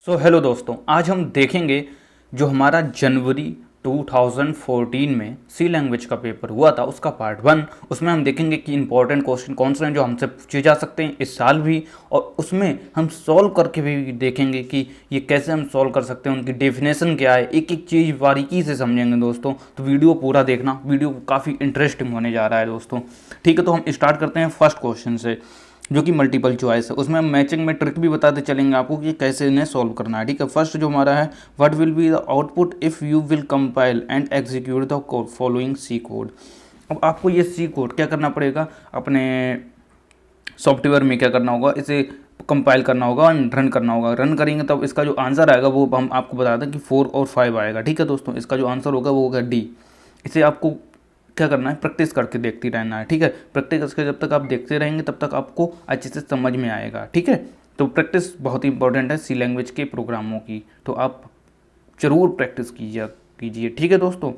Hello दोस्तों, आज हम देखेंगे जो हमारा जनवरी 2014 में सी लैंग्वेज का पेपर हुआ था उसका पार्ट 1। उसमें हम देखेंगे कि इंपॉर्टेंट क्वेश्चन कौन से हैं जो हमसे पूछे जा सकते हैं इस साल भी, और उसमें हम सॉल्व करके भी देखेंगे कि ये कैसे हम सॉल्व कर सकते हैं, उनकी डेफिनेशन क्या है, एक एक चीज़ बारीकी से समझेंगे दोस्तों। तो वीडियो पूरा देखना, वीडियो काफ़ी इंटरेस्टिंग होने जा रहा है दोस्तों। ठीक है, तो हम स्टार्ट करते हैं फर्स्ट क्वेश्चन से जो कि मल्टीपल चॉइस है। उसमें हम मैचिंग में ट्रिक भी बताते चलेंगे आपको कि कैसे इन्हें सॉल्व करना है। ठीक है, फर्स्ट जो हमारा है, what will be the output if you will compile and execute the code following C code. अब आपको ये सी कोड क्या करना पड़ेगा, अपने सॉफ्टवेयर में क्या करना होगा, इसे कंपाइल करना होगा और रन करना होगा। रन करेंगे तब इसका जो आंसर आएगा वो हम आपको बता दें कि 4 और 5 आएगा। ठीक है दोस्तों, इसका जो आंसर होगा वो होगा डी। इसे आपको क्या करना है, प्रैक्टिस करके देखती रहना है। ठीक है, प्रैक्टिस करके जब तक आप देखते रहेंगे तब तक आपको अच्छे से समझ में आएगा। ठीक है, तो प्रैक्टिस बहुत ही इंपॉर्टेंट है सी लैंग्वेज के प्रोग्रामों की, तो आप ज़रूर प्रैक्टिस कीजिए। ठीक है दोस्तों,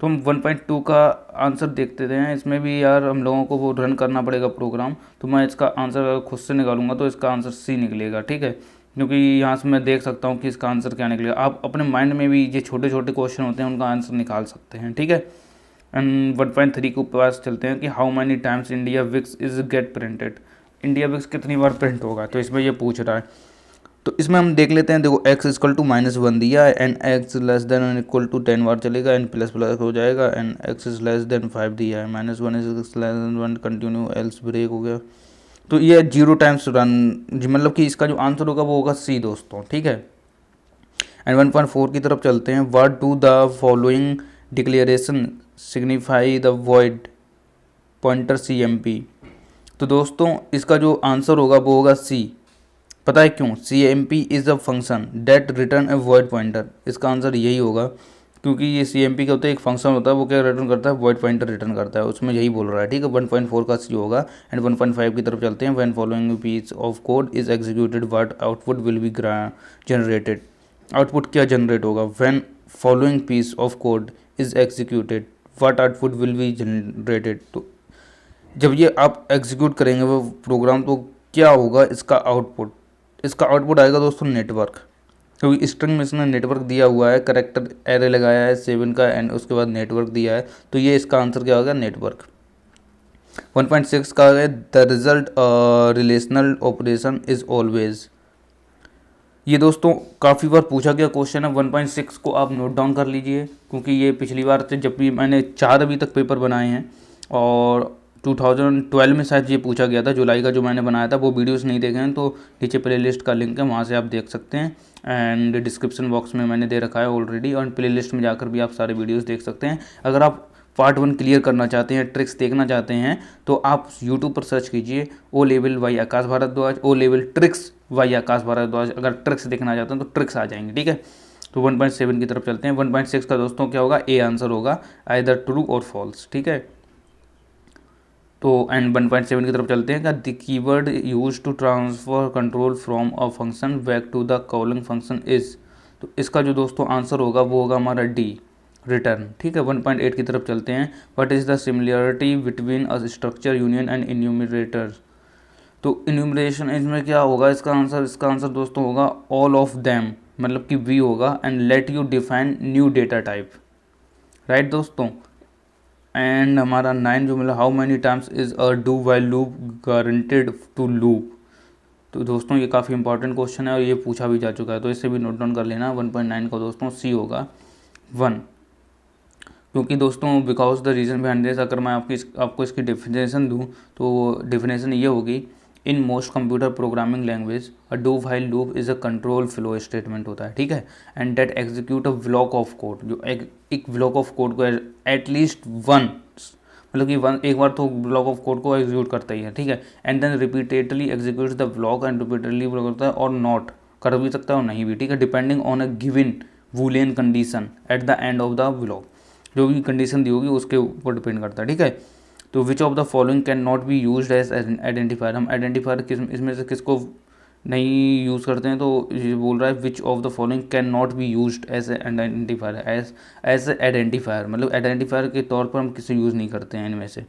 तो हम 1.2 का आंसर देखते हैं। इसमें भी यार हम लोगों को वो रन करना पड़ेगा प्रोग्राम, तो मैं इसका आंसर खुद से निकालूंगा तो इसका आंसर सी निकलेगा। ठीक है, क्योंकि यहाँ से मैं देख सकता हूँ कि इसका आंसर क्या निकलेगा। आप अपने माइंड में भी ये छोटे छोटे क्वेश्चन होते हैं उनका आंसर निकाल सकते हैं। ठीक है, एंड 1.3 को पास चलते हैं कि how many times India VIX is get printed. India VIX कितनी बार प्रिंट होगा, तो इसमें ये पूछ रहा है। तो इसमें हम देख लेते हैं, देखो x इक्वल टू -1 दिया है and x less than equal to 10 बार चलेगा एंड प्लस प्लस हो जाएगा and x is less than 5 दिया है, -1 is less than 1 continue else break हो गया। तो ये 0 टाइम्स रन, मतलब कि इसका जो आंसर होगा वो होगा सी दोस्तों। ठीक है, एंड 1.4 की तरफ चलते हैं। What do the following declaration signify the void pointer CMP। तो दोस्तों इसका जो आंसर होगा वो होगा सी। पता है क्यों? CMP is a function that return a void pointer. इसका आंसर यही होगा क्योंकि ये CMP क्या होता है, एक फंक्शन होता है, वो क्या रिटर्न करता है, वॉइड पॉइंटर रिटर्न करता है, उसमें यही बोल रहा है। ठीक है, 1.4 का सी होगा। एंड 1.5 की तरफ चलते हैं। When following piece of code is executed what output will be generated. Output क्या जनरेट होगा, when following piece of code is executed what output will be generated. तो जब ये आप एग्जीक्यूट करेंगे वो प्रोग्राम तो क्या होगा, इसका आउटपुट आएगा दोस्तों नेटवर्क, क्योंकि स्ट्रिंग में इसने नेटवर्क दिया हुआ है, करेक्टर एरे लगाया है 7 का एंड उसके बाद नेटवर्क दिया है, तो ये इसका आंसर क्या होगा, नेटवर्क। 1.6 का है the result relational operation is always. ये दोस्तों काफ़ी बार पूछा गया क्वेश्चन है। 1.6 को आप नोट डाउन कर लीजिए, क्योंकि ये पिछली बार से जब भी मैंने 4 अभी तक पेपर बनाए हैं और 2012 में शायद ये पूछा गया था, जुलाई का जो मैंने बनाया था। वो वीडियोस नहीं देखे हैं तो नीचे प्लेलिस्ट का लिंक है, वहाँ से आप देख सकते हैं एंड डिस्क्रिप्शन बॉक्स में मैंने दे रखा है ऑलरेडी, और प्लेलिस्ट में जाकर भी आप सारे वीडियोस देख सकते हैं। अगर आप पार्ट 1 क्लियर करना चाहते हैं, ट्रिक्स देखना चाहते हैं, तो आप यूट्यूब पर सर्च कीजिए O level by Aakash Bhardwaj, O level tricks by Aakash Bhardwaj. अगर ट्रिक्स देखना चाहते हैं तो ट्रिक्स आ जाएंगे। ठीक है, तो 1.7 की तरफ चलते हैं। 1.6 का दोस्तों क्या होगा, ए आंसर होगा, आइदर ट्रू और फॉल्स। ठीक है, तो एंड 1.7 की तरफ चलते हैं। The keyword use to transfer control from a function back to the calling function is. तो इसका जो दोस्तों आंसर होगा वो होगा हमारा डी, रिटर्न। ठीक है, 1.8 की तरफ चलते हैं। What is the similarity between a structure union and enumerator. तो इन्यूमरेशन इसमें क्या होगा, इसका आंसर दोस्तों होगा ऑल ऑफ देम, मतलब कि वी होगा। And let you define new data type, right दोस्तों। एंड हमारा 9 जो मिला, how many times is a do while loop guaranteed to loop. तो दोस्तों ये काफ़ी इंपॉर्टेंट क्वेश्चन है और ये पूछा भी जा चुका है, तो इसे भी नोट डाउन कर लेना। 1.9 का दोस्तों सी होगा 1, क्योंकि दोस्तों because the reason behind this, अगर मैं आपको इसकी डेफिनेशन दूँ तो डेफिनेशन ये होगी, in most computer programming language a do while loop is a control flow statement होता है। ठीक है, and that execute a block of code, जो एक ब्लॉक ऑफ कोड को एटलीस्ट वन, मतलब कि एक बार तो ब्लॉक ऑफ कोड को एग्जीक्यूट करता ही है। ठीक है, and then repeatedly execute the block and repeatedly करता है, और नॉट कर भी सकता है और नहीं भी। ठीक है, depending on a given Boolean condition at the end of the block, जो भी कंडीशन दी होगी उसके ऊपर डिपेंड करता है। ठीक है, तो which of the following can not be used as identifier. हम आइडेंटिफायर इसमें से किसको नहीं यूज़ करते हैं, तो ये बोल रहा है which of the following can not be used as identifier, as identifier, मतलब आइडेंटिफायर के तौर पर हम किसे यूज़ नहीं करते हैं इनमें से।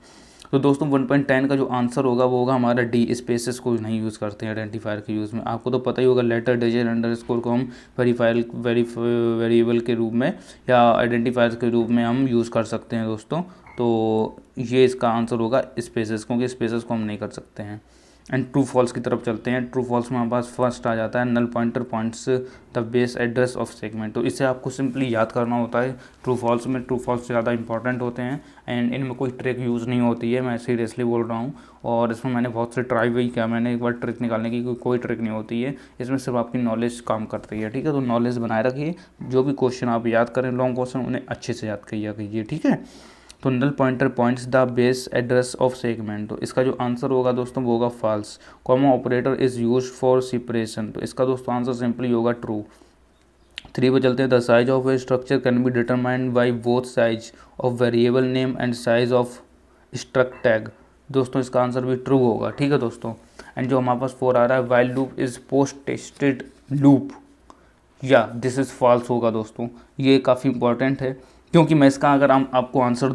तो दोस्तों 1.10 का जो आंसर होगा वो होगा हमारा डी, स्पेसेस को नहीं यूज़ करते हैं आइडेंटिफायर के यूज़ में। आपको तो पता ही होगा लेटर, डिजिट, अंडरस्कोर को हम वेरिएबल के रूप में या आइडेंटिफायर के रूप में हम यूज़ कर सकते हैं दोस्तों। तो ये इसका आंसर होगा स्पेसेस, क्योंकि स्पेसेस को हम नहीं कर सकते हैं। एंड ट्रू फॉल्स की तरफ चलते हैं। ट्रू फॉल्स में हमारे पास फर्स्ट आ जाता है null pointer points the base address of segment. तो इसे आपको सिंपली याद करना होता है ट्रू फॉल्स में। ट्रू फॉल्स ज़्यादा इंपॉर्टेंट होते हैं एंड इनमें कोई ट्रिक यूज़ नहीं होती है, मैं सीरियसली बोल रहा हूँ। और इसमें मैंने बहुत से ट्राई भी किया, मैंने एक बार ट्रिक निकालने की, कोई ट्रिक नहीं होती है इसमें, सिर्फ आपकी नॉलेज काम करती है, ठीक है। तो नॉलेज बनाए रखिए, जो भी क्वेश्चन आप याद करें लॉन्ग क्वेश्चन उन्हें अच्छे से याद किया कीजिए, ठीक है। तो null pointer points the base address of segment, तो इसका जो आंसर होगा दोस्तों वो होगा false. Comma operator is use for separation, तो इसका दोस्तों आंसर सिंपली होगा ट्रू। 3 पे चलते हैं। The size of A structure can be determined by both size of variable name and size of struct tag, दोस्तों इसका आंसर भी ट्रू होगा, ठीक है दोस्तों। एंड जो हमारे पास 4 आ रहा है, while loop is post tested loop, या दिस इज़ फॉल्स होगा दोस्तों। ये काफ़ी इंपॉर्टेंट है, क्योंकि मैं इसका अगर आपको आंसर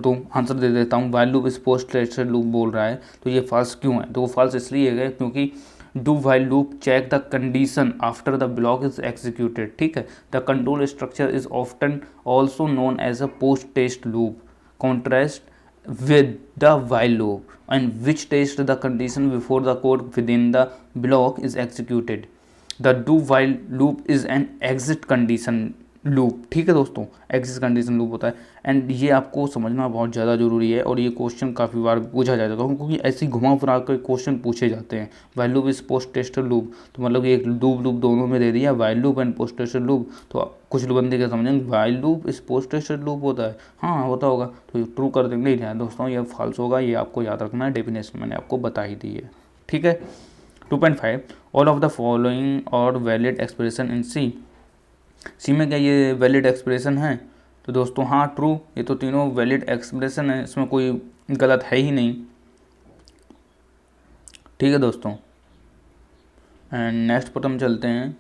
दे देता हूँ, while loop is post tested loop बोल रहा है, तो ये फॉल्स क्यों है? तो वो फॉल्स इसलिए है क्योंकि do while loop check the condition after the block is executed, ठीक है। The control structure is often also known as a post test loop contrast with the while loop and which test the condition before the code within the block is executed. The do while loop is an exit condition loop, ठीक है दोस्तों, exit condition loop होता है। And ये आपको समझना बहुत ज़्यादा ज़रूरी है, और ये क्वेश्चन काफ़ी बार पूछा जाता है, क्योंकि ऐसे ही घुमा फिरा कर क्वेश्चन पूछे जाते हैं। While loop is post tested loop, तो मतलब ये एक लूप दोनों में दे दिया, while loop and post tested loop. तो कुछ बंदे क्या समझेंगे while loop is post tested loop होता है, हाँ होता होगा, तो ट्रू कर देंगे। नहीं दोस्तों, ये फॉल्स होगा, ये आपको याद रखना है, डेफिनेशन मैंने आपको बता ही दी है, ठीक है। 2.5 ऑल ऑफ द फॉलोइंग और वैलिड एक्सप्रेशन इन सी में क्या ये वैलिड एक्सप्रेशन है? तो दोस्तों हाँ ट्रू, ये तो तीनों वैलिड एक्सप्रेशन है, इसमें कोई गलत है ही नहीं, ठीक है दोस्तों। एंड नेक्स्ट पर हम चलते हैं।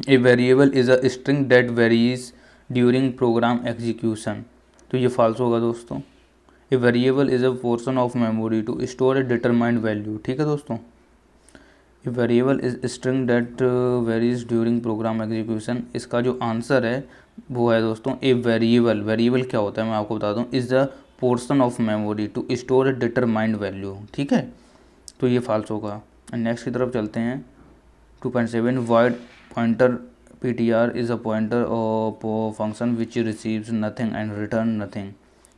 A variable is a string that varies during program execution, तो ये फॉल्स होगा दोस्तों। A variable is a portion of memory to store a determined value, ठीक है दोस्तों। A variable is string that varies during program execution, इसका जो answer है वो है दोस्तों ए वेरिएबल क्या होता है मैं आपको बता दूं, is the portion of memory to store a determined value, ठीक है। तो ये फॉल्स होगा। नेक्स्ट की तरफ चलते हैं। 2.7 void pointer ptr is a pointer of function which receives nothing and return nothing,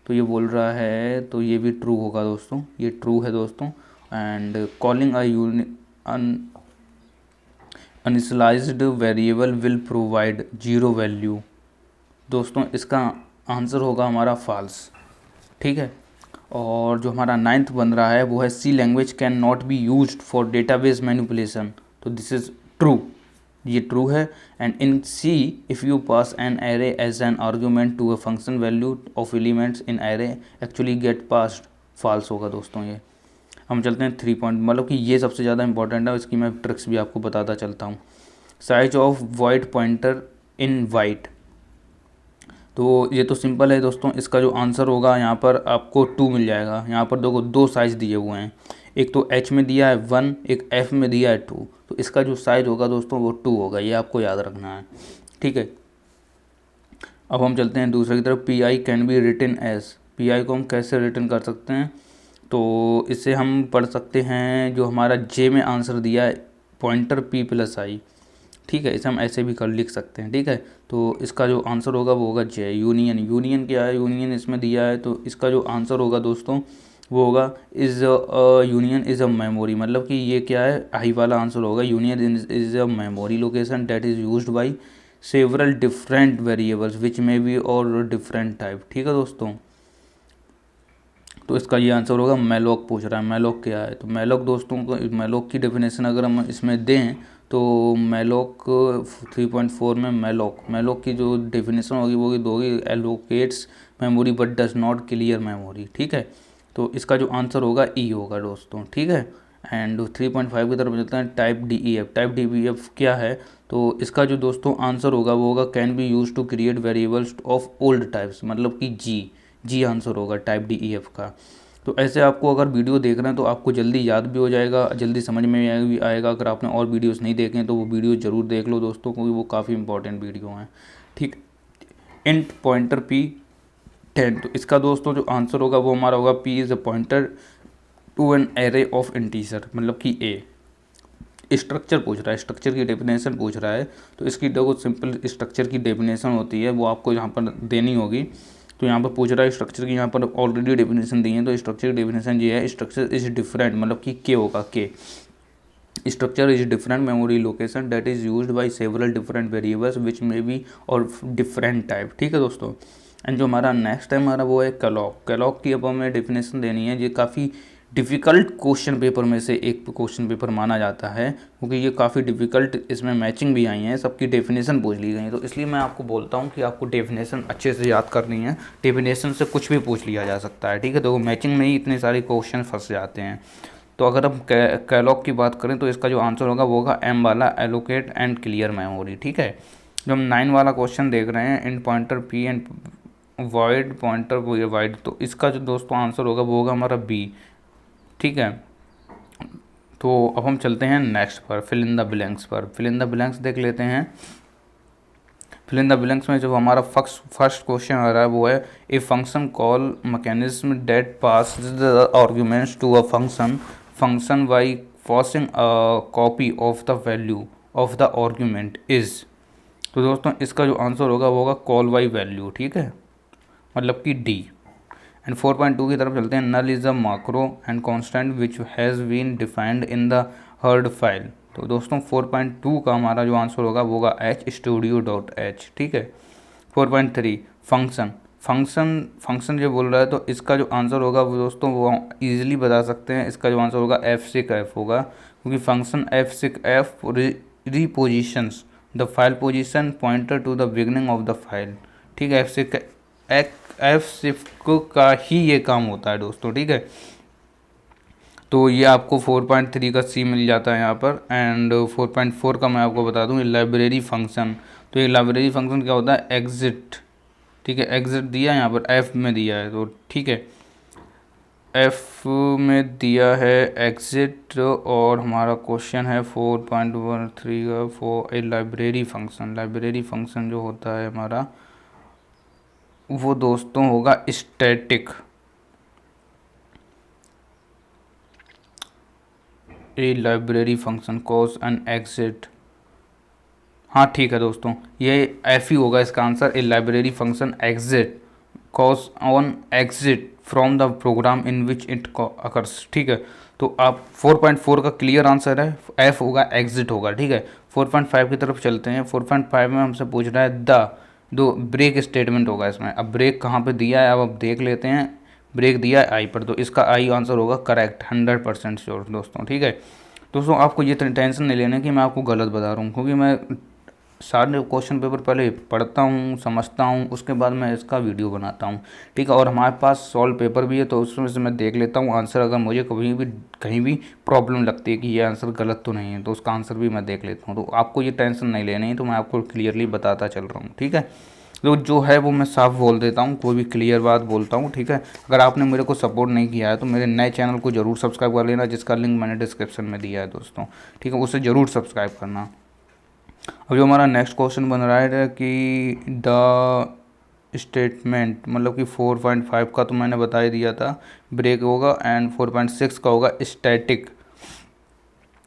तो ये बोल रहा है, तो ये भी ट्रू होगा दोस्तों, ये ट्रू है दोस्तों। And calling a uninitialized variable will provide zero value, दोस्तों इसका आंसर होगा हमारा फॉल्स, ठीक है। और जो हमारा 9th बन रहा है वो है C language can not be used for database manipulation, तो दिस इज़ ट्रू, ये ट्रू है। And in C if you pass an array as an argument to a function value of elements in array actually get passed, false होगा दोस्तों ये। हम चलते हैं 3 point, मतलब कि ये सबसे ज़्यादा इंपॉर्टेंट है, इसकी मैं ट्रिक्स भी आपको बताता चलता हूँ। Size of white pointer in white, तो ये तो सिंपल है दोस्तों, इसका जो आंसर होगा यहाँ पर आपको 2 मिल जाएगा। यहाँ पर देखो 2 साइज़ दिए हुए हैं, एक तो एच में दिया है 1, एक एफ में दिया है 2, तो इसका जो साइज होगा दोस्तों वो 2 होगा, ये आपको याद रखना है, ठीक है। अब हम चलते हैं दूसरे की तरफ। P I can be written as, P I को हम कैसे रिटन कर सकते हैं? तो इससे हम पढ़ सकते हैं जो हमारा जे में आंसर दिया है पॉइंटर पी प्लस आई, ठीक है, इसे हम ऐसे भी लिख सकते हैं, ठीक है। तो इसका जो आंसर होगा वो होगा जे। यूनियन क्या है? यूनियन इसमें दिया है, तो इसका जो आंसर होगा दोस्तों वो होगा is union is a memory, मतलब कि ये क्या है, आई वाला आंसर होगा। Union is a memory location that is used by several different variables which may be और डिफरेंट टाइप, ठीक है दोस्तों। तो इसका ये आंसर होगा मैलॉक पूछ रहा है, मैलॉक क्या है? तो मैलॉक दोस्तों को, मैलॉक की डेफिनेशन अगर हम इसमें दें तो मैलॉक 3.4 में मैलॉक की जो डेफिनेशन होगी वो होगी allocates memory but does not clear memory, ठीक है। तो इसका जो आंसर होगा ई होगा दोस्तों, ठीक है। एंड 3.5 की तरफ चलते हैं। टाइप डी ई एफ क्या है? तो इसका जो दोस्तों आंसर होगा वो होगा can be use to create variables of old types, मतलब कि जी आंसर होगा टाइप DEF का। तो ऐसे आपको अगर वीडियो देख रहे हैं तो आपको जल्दी याद भी हो जाएगा, जल्दी समझ में भी आएगा। अगर आपने और वीडियोस नहीं देखे हैं तो वो वीडियो ज़रूर देख लो दोस्तों, क्योंकि वो काफ़ी इंपॉर्टेंट वीडियो हैं। ठीक, इंट पॉइंटर P10, तो इसका दोस्तों जो आंसर होगा वो हमारा होगा P is a pointer to an array of integer, मतलब कि ए। स्ट्रक्चर पूछ रहा है, स्ट्रक्चर की डेफिनेशन पूछ रहा है, तो इसकी देखो सिंपल स्ट्रक्चर की डेफिनेशन होती है, वो आपको यहाँ पर देनी होगी। तो यहाँ पर पूछ रहा है स्ट्रक्चर की, यहाँ पर ऑलरेडी डेफिनेशन दी है। तो स्ट्रक्चर की डेफिनेशन ये है, स्ट्रक्चर इज डिफरेंट, मतलब कि के होगा के। Structure is different memory location that is used by several different variables which may be और डिफरेंट टाइप। ठीक है दोस्तों। एंड जो हमारा नेक्स्ट है हमारा वो है कैलॉग। कैलॉग की अब हमें डेफिनेशन देनी है। ये काफ़ी डिफ़िकल्ट क्वेश्चन पेपर में से एक क्वेश्चन पेपर माना जाता है, क्योंकि ये काफ़ी डिफ़िकल्ट, इसमें मैचिंग भी आई हैं, सबकी डेफिनेशन पूछ ली गई है। तो इसलिए मैं आपको बोलता हूँ कि आपको डेफिनेशन अच्छे से याद करनी है। डेफिनेशन से कुछ भी पूछ लिया जा सकता है। ठीक है, तो मैचिंग में ही इतने सारे क्वेश्चन फंस जाते हैं। तो अगर हम कैलॉग की बात करें तो इसका जो आंसर होगा वो होगा एम वाला, एलोकेट एंड क्लियर मेमोरी। ठीक है, जो हम 9 वाला क्वेश्चन देख रहे हैं, इन pointer P and void pointer void, तो इसका जो दोस्तों आंसर होगा वो होगा हमारा B। ठीक है, तो अब हम चलते हैं नेक्स्ट पर, फिल इन द ब्लैंक्स पर। फिल इन द ब्लैंक्स देख लेते हैं। फिल इन द ब्लैंक्स में जो हमारा फर्स्ट क्वेश्चन आ रहा है वो है a function call mechanism that pass the arguments to a function by passing a copy of the value of the argument is. तो दोस्तों इसका जो आंसर होगा वो होगा कॉल बाई वैल्यू। ठीक है, मतलब कि D। एंड 4.2 की तरफ चलते हैं। Null is a macro and constant which has been defined in the हर्ड फाइल। तो दोस्तों 4.2 का हमारा जो आंसर होगा वो होगा HStudio.h। ठीक है। 4.3 फंक्शन जो बोल रहा है, तो इसका जो आंसर होगा वो दोस्तों वो ईजिली बता सकते हैं। इसका जो आंसर होगा F6F होगा, क्योंकि function F6F repositions the file position pointer to the beginning of the file. ठीक है, F6 का ही ये काम होता है दोस्तों। ठीक है, तो ये आपको 4.3 का C मिल जाता है यहाँ पर। एंड 4.4 का मैं आपको बता दूँ, लाइब्रेरी फंक्शन। तो ये लाइब्रेरी फंक्शन क्या होता है, एग्जिट। ठीक है, एग्जिट दिया यहाँ पर F में दिया है, तो ठीक है F में दिया है एग्जिट। और हमारा क्वेश्चन है 4.13 का for a library function. Library function जो होता है हमारा वो दोस्तों होगा static. A library function cause an exit. हाँ ठीक है दोस्तों, ये F ही होगा इसका आंसर। A library function exit cause on exit from the program in which it occurs. ठीक है, तो आप 4.4 का क्लियर आंसर है, F होगा, एग्जिट होगा। ठीक है, 4.5 की तरफ चलते हैं। 4.5 में हमसे पूछ रहा है दो ब्रेक स्टेटमेंट होगा इसमें। अब ब्रेक कहाँ पे दिया है, अब देख लेते हैं। ब्रेक दिया है I पर, तो इसका I आंसर होगा करेक्ट, 100% श्योर दोस्तों। ठीक है दोस्तों, आपको ये टेंशन नहीं लेना कि मैं आपको गलत बता रहा हूँ, क्योंकि मैं सारे क्वेश्चन पेपर पहले पढ़ता हूँ, समझता हूँ, उसके बाद मैं इसका वीडियो बनाता हूँ। ठीक है, और हमारे पास सॉल्व पेपर भी है, तो उसमें से मैं देख लेता हूँ आंसर। अगर मुझे कहीं भी प्रॉब्लम लगती है कि ये आंसर गलत तो नहीं है, तो उसका आंसर भी मैं देख लेता हूँ। तो आपको ये टेंशन नहीं लेनी है, तो मैं आपको क्लियरली बताता चल रहा हूँ। ठीक है, तो जो है वो मैं साफ बोल देता हूँ, कोई भी क्लियर बात बोलता हूँ। ठीक है, अगर आपने मेरे को सपोर्ट नहीं किया है तो मेरे नए चैनल को ज़रूर सब्सक्राइब कर लेना, जिसका लिंक मैंने डिस्क्रिप्शन में दिया है दोस्तों। ठीक है, उसे ज़रूर सब्सक्राइब करना। अब जो हमारा नेक्स्ट क्वेश्चन बन रहा है कि द स्टेटमेंट, मतलब कि 4.5 का तो मैंने बता ही दिया था, ब्रेक होगा। एंड 4.6 का होगा static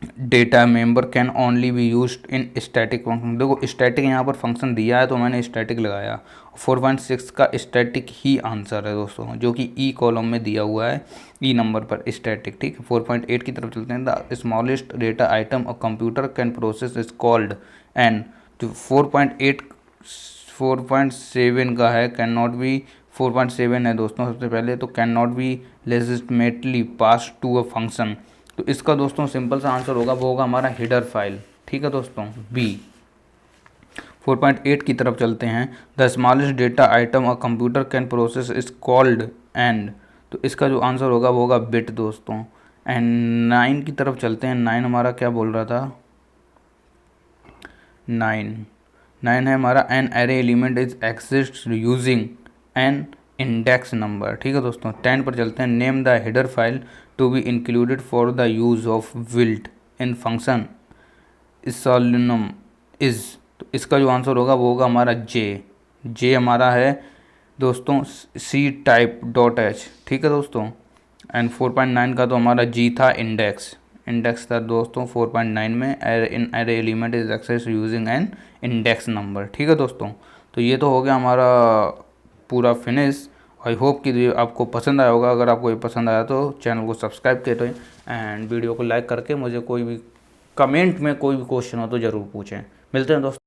data member can only be used in static function. देखो स्टैटिक यहाँ पर फंक्शन दिया है तो मैंने स्टैटिक लगाया। 4.6 का स्टैटिक ही आंसर है दोस्तों, जो कि ई कॉलम में दिया हुआ है, ई नंबर पर स्टैटिक। ठीक है, 4.8 की तरफ चलते हैं। The smallest data item a computer can process is called and. जो 4.7 का है कैन नॉट बी, 4.7 है दोस्तों सबसे पहले, तो can not be legitimately pass to a function. तो इसका दोस्तों सिंपल सा आंसर होगा, वो होगा हमारा हेडर फाइल। ठीक है दोस्तों, बी। 4.8 की तरफ चलते हैं। The smallest data item a computer can process is called and. तो इसका जो आंसर होगा वो होगा बिट दोस्तों। एंड 9 की तरफ चलते हैं। 9 हमारा क्या बोल रहा था, 9 है हमारा an array element is exist using an index number. ठीक है दोस्तों, 10 पर चलते हैं। Name the header file to be included for the use of built in function isalnum is. तो इसका जो आंसर होगा वो होगा हमारा जे हमारा है दोस्तों सी टाइप डॉट एच। ठीक है दोस्तों, एंड 4.9 का तो हमारा जी था इंडेक्स था दोस्तों 4.9 में। In array element is access using an index number. ठीक है दोस्तों, तो ये तो हो गया हमारा पूरा फिनिश। आई होप कि ये आपको पसंद आया होगा। अगर आपको ये पसंद आया तो चैनल को सब्सक्राइब करें एंड वीडियो को लाइक करके मुझे कोई भी कमेंट में कोई भी क्वेश्चन हो तो ज़रूर पूछें। मिलते हैं दोस्तों।